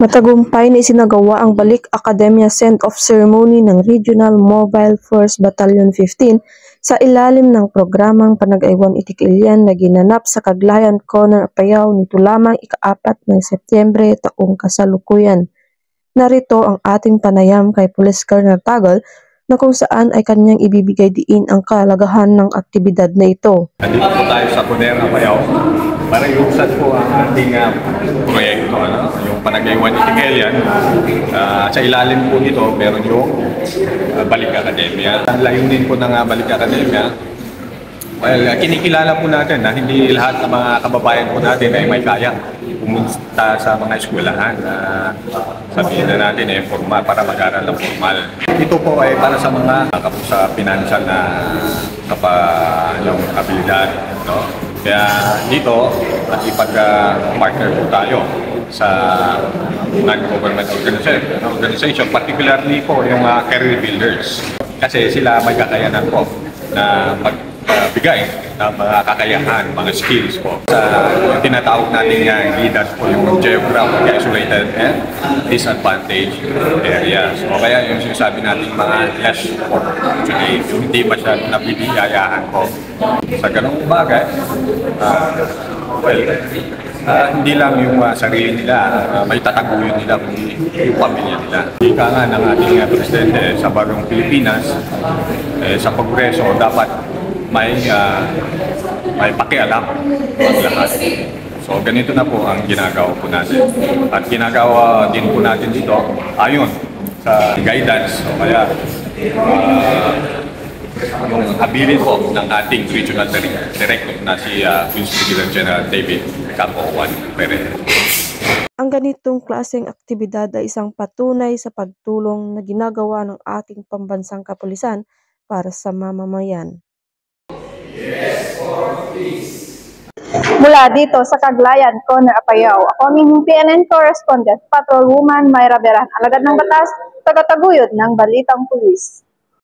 Matagumpay na isinagawa ang Balik Academia Send-Off Ceremony ng Regional Mobile Force Battalion 15 sa ilalim ng programang Panagaywan Itikilyan na ginanap sa Caglayan Corner, Apayao nito lamang ika-4 ng Setyembre taong kasalukuyan. Narito ang ating panayam kay Police Colonel Tagol na kung saan ay kanyang ibibigay diin ang kalagahan ng aktibidad na ito. Nandito po tayo sa Poder, Apayao para iusad po ang ating proyekto, yung Panagaywan Itikilyan. Sa ilalim po nito, meron yung Balik Academia. Ang layunin po ng Balik Academia, kinikilala po natin na hindi lahat ng mga kababayan po natin ay may kaya pumunta sa mga eskwelahan sabihin na natin formal para mag-aral ng formal. Ito po ay para sa mga sa financial na yung abilidad. No? Kaya dito, ipag-partner po tayo sa non-government organization, particularly po yung career builders. Kasi sila may kakayanan po na magbigay ng mga kakayahan, mga skills po. Yung tinatawag natin nga leaders po yung geographically isolated and disadvantaged areas. O kaya yung sinasabi natin mga less fortunate, yung hindi masyadong nabibiyayahan po. Sa ganung bagay, hindi lang yung sarili nila, may tataguyod nila kundi yung pamilya nila. Ika nga ng ating presidente sa bagong Pilipinas, sa progreso dapat may pakialam ang lahat. So ganito na po ang ginagawa po natin. At ginagawa din po natin dito ayon sa guidance o kaya yung habilin po ng ating regional director na si Police Brigadier General David Campoan Perez. Ang ganitong klaseng aktibidad ay isang patunay sa pagtulong na ginagawa ng ating pambansang kapulisan para sa mamamayan. Yes, for peace. Mula dito sa Caglayan Corner, Apayao, ako ang inyong PNN correspondent, Patrolwoman Mayra Beran, alagad ng batas, tagataguyod ng Balitang Pulis.